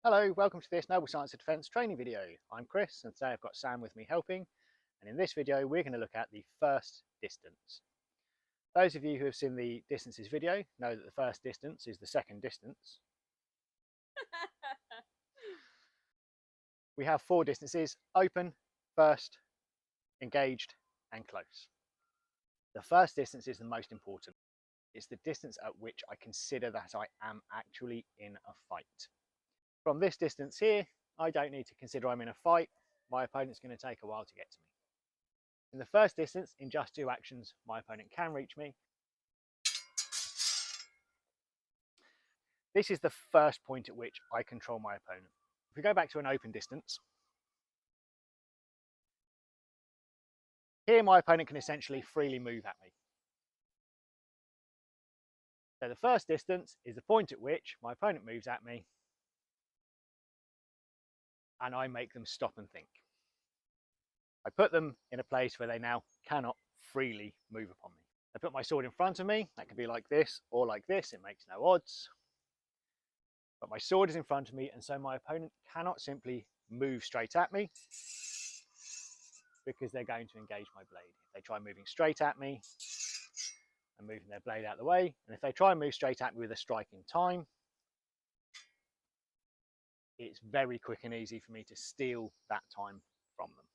Hello, welcome to this Noble Science of Defence training video. I'm Chris and today I've got Sam with me helping, and in this video we're going to look at the first distance. Those of you who have seen the distances video know that the first distance is the second distance. We have four distances: open, first, engaged and close. The first distance is the most important. It's the distance at which I consider that I am actually in a fight. From this distance here, I don't need to consider I'm in a fight. My opponent's going to take a while to get to me. In the first distance, in just two actions, my opponent can reach me. This is the first point at which I control my opponent. If we go back to an open distance, here my opponent can essentially freely move at me. So the first distance is the point at which my opponent moves at me and I make them stop and think. I put them in a place where they now cannot freely move upon me. I put my sword in front of me. That could be like this or like this. It makes no odds. But my sword is in front of me, and so my opponent cannot simply move straight at me because they're going to engage my blade. If they try moving straight at me, I'm moving their blade out of the way. And if they try and move straight at me with a strike in time, it's very quick and easy for me to steal that time from them.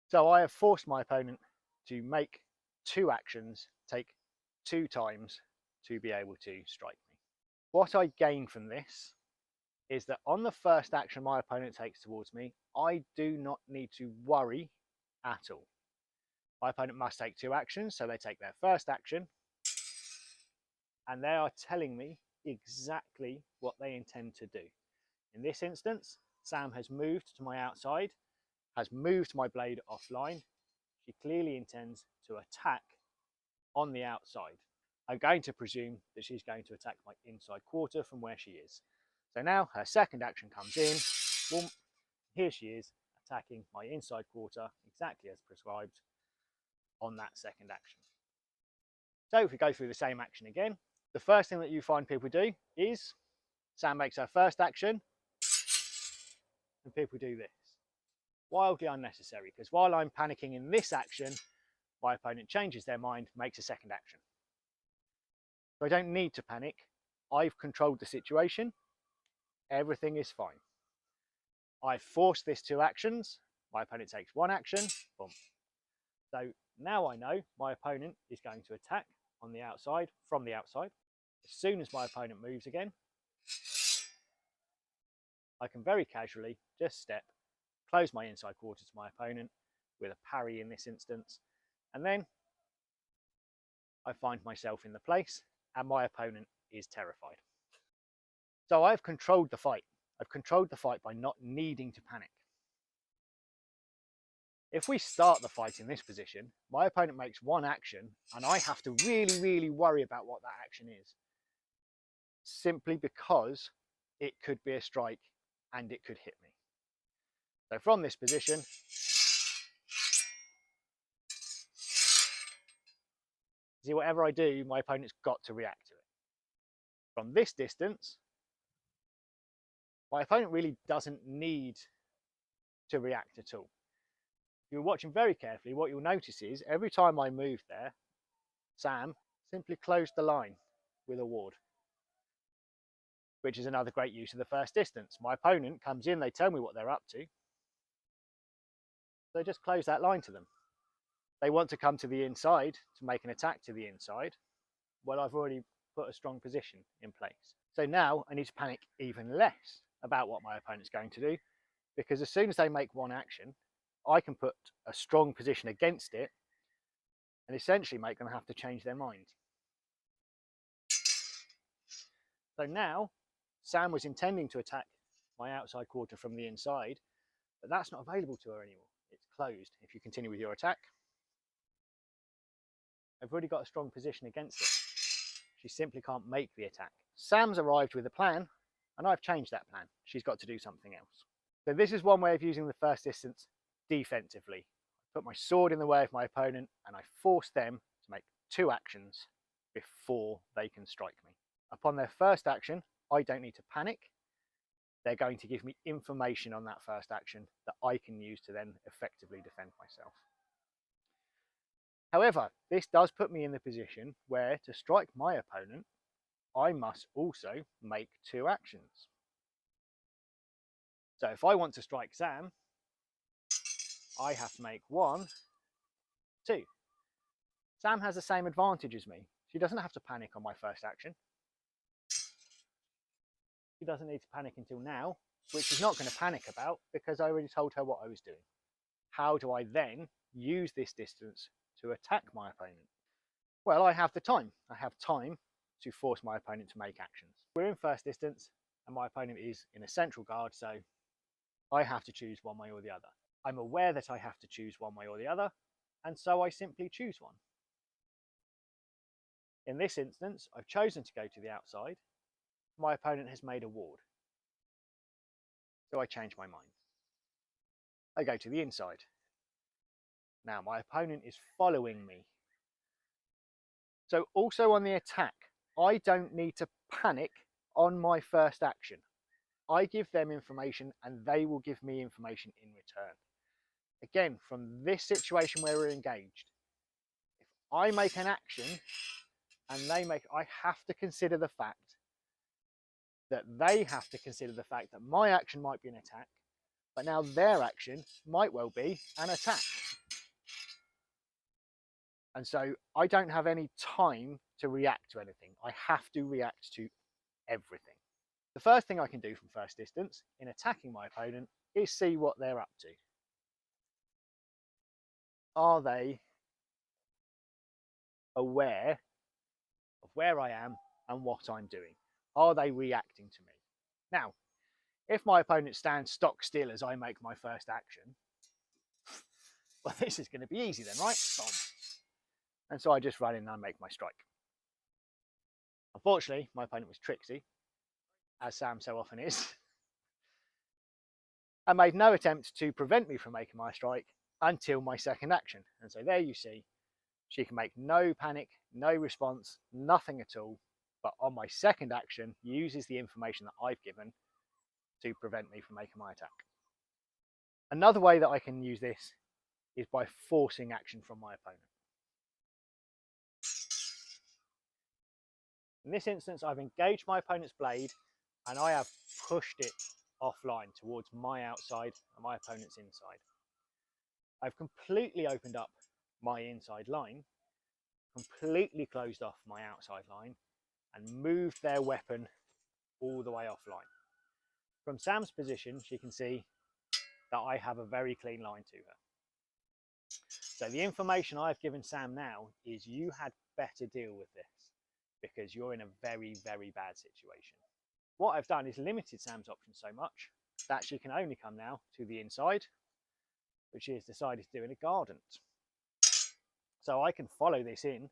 So I have forced my opponent to make two actions, take two times to be able to strike me. What I gain from this is that on the first action my opponent takes towards me, I do not need to worry at all. My opponent must take two actions, so they take their first action, and they are telling me exactly what they intend to do. In this instance, Sam has moved to my outside, has moved my blade offline. She clearly intends to attack on the outside. I'm going to presume that she's going to attack my inside quarter from where she is. So now her second action comes in. Boom, here she is attacking my inside quarter exactly as prescribed on that second action. So if we go through the same action again, the first thing that you find people do is Sam makes her first action and people do this. Wildly unnecessary, because while I'm panicking in this action, my opponent changes their mind, makes a second action. So I don't need to panic. I've controlled the situation. Everything is fine. I've forced this two actions. My opponent takes one action. Boom. So now I know my opponent is going to attack on the outside, from the outside. As soon as my opponent moves again, I can very casually just step, close my inside quarter to my opponent with a parry in this instance, and then I find myself in the place and my opponent is terrified. So I've controlled the fight. I've controlled the fight by not needing to panic. If we start the fight in this position, my opponent makes one action and I have to really worry about what that action is, simply because it could be a strike and it could hit me. So from this position, see, whatever I do, my opponent's got to react to it. From this distance, my opponent really doesn't need to react at all. If you're watching very carefully, what you'll notice is every time I move there, Sam simply closed the line with a ward, which is another great use of the first distance. My opponent comes in, they tell me what they're up to, so just close that line to them. They want to come to the inside to make an attack to the inside. Well, I've already put a strong position in place. So now I need to panic even less about what my opponent's going to do, because as soon as they make one action, I can put a strong position against it and essentially make them have to change their mind. So now Sam was intending to attack my outside quarter from the inside, but that's not available to her anymore. It's closed. If you continue with your attack, I've already got a strong position against it. She simply can't make the attack. Sam's arrived with a plan, and I've changed that plan. She's got to do something else. So this is one way of using the first distance defensively. I put my sword in the way of my opponent, and I force them to make two actions before they can strike me. Upon their first action, I don't need to panic. They're going to give me information on that first action that I can use to then effectively defend myself. However, this does put me in the position where to strike my opponent, I must also make 2 actions. So if I want to strike Sam, I have to make 1, 2. Sam has the same advantage as me. She doesn't have to panic on my first action. She doesn't need to panic until now, which she's not going to panic about because I already told her what I was doing. How do I then use this distance to attack my opponent? Well, I have the time. I have time to force my opponent to make actions. We're in first distance and my opponent is in a central guard, so I have to choose one way or the other. I'm aware that I have to choose one way or the other, and so I simply choose one. In this instance, I've chosen to go to the outside. My opponent has made a ward. So I change my mind. I go to the inside. Now my opponent is following me. So also on the attack, I don't need to panic on my first action. I give them information and they will give me information in return. Again, from this situation where we're engaged, if I make an action and they make, I have to consider the fact that they have to consider the fact that my action might be an attack, but now their action might well be an attack. And so I don't have any time to react to anything. I have to react to everything. The first thing I can do from first distance in attacking my opponent is see what they're up to. Are they aware of where I am and what I'm doing? Are they reacting to me? Now, if my opponent stands stock still as I make my first action, well, this is going to be easy then, right? Boom. And so I just run in and I make my strike. Unfortunately, my opponent was tricksy, as Sam so often is, and made no attempt to prevent me from making my strike until my second action. And so there you see, she can make no panic, no response, nothing at all, but on my second action, uses the information that I've given to prevent me from making my attack. Another way that I can use this is by forcing action from my opponent. In this instance, I've engaged my opponent's blade and I have pushed it offline towards my outside and my opponent's inside. I've completely opened up my inside line, completely closed off my outside line, and moved their weapon all the way offline. From Sam's position, she can see that I have a very clean line to her. So the information I've given Sam now is you had better deal with this because you're in a very, very bad situation. What I've done is limited Sam's options so much that she can only come now to the inside, which she has decided to do in a garden. So I can follow this in,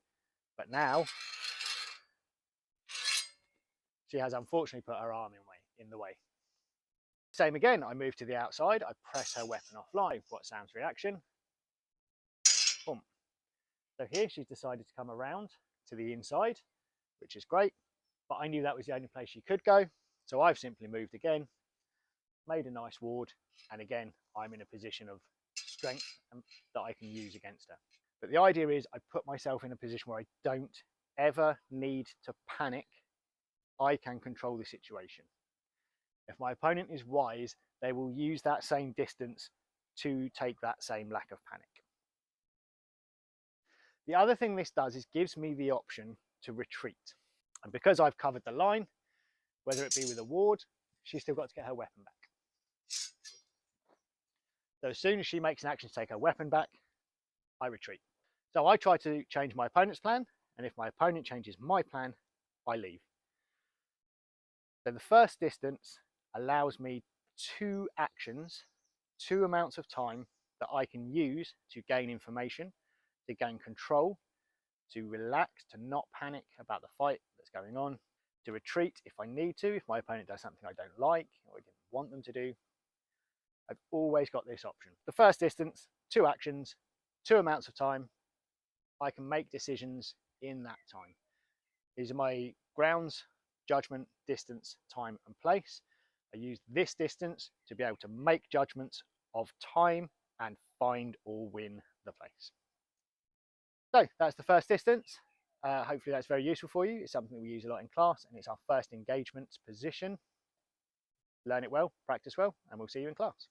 but now she has unfortunately put her arm in the way. Same again, I move to the outside, I press her weapon offline. What's Sam's reaction? Boom. So here she's decided to come around to the inside, which is great, but I knew that was the only place she could go. So I've simply moved again, made a nice ward, and again, I'm in a position of strength that I can use against her. But the idea is I put myself in a position where I don't ever need to panic. I can control the situation. If my opponent is wise, they will use that same distance to take that same lack of panic. The other thing this does is gives me the option to retreat. And because I've covered the line, whether it be with a ward, she's still got to get her weapon back. So as soon as she makes an action to take her weapon back, I retreat. So I try to change my opponent's plan, and if my opponent changes my plan, I leave. So the first distance allows me 2 actions, 2 amounts of time that I can use to gain information, to gain control, to relax, to not panic about the fight that's going on, to retreat if I need to, if my opponent does something I don't like or I didn't want them to do. I've always got this option. The first distance, 2 actions, 2 amounts of time. I can make decisions in that time. These are my grounds judgment, distance, time, and place. I use this distance to be able to make judgments of time and find or win the place. So that's the first distance. Hopefully that's very useful for you. It's something we use a lot in class, and it's our first engagement position. Learn it well, practice well, and we'll see you in class.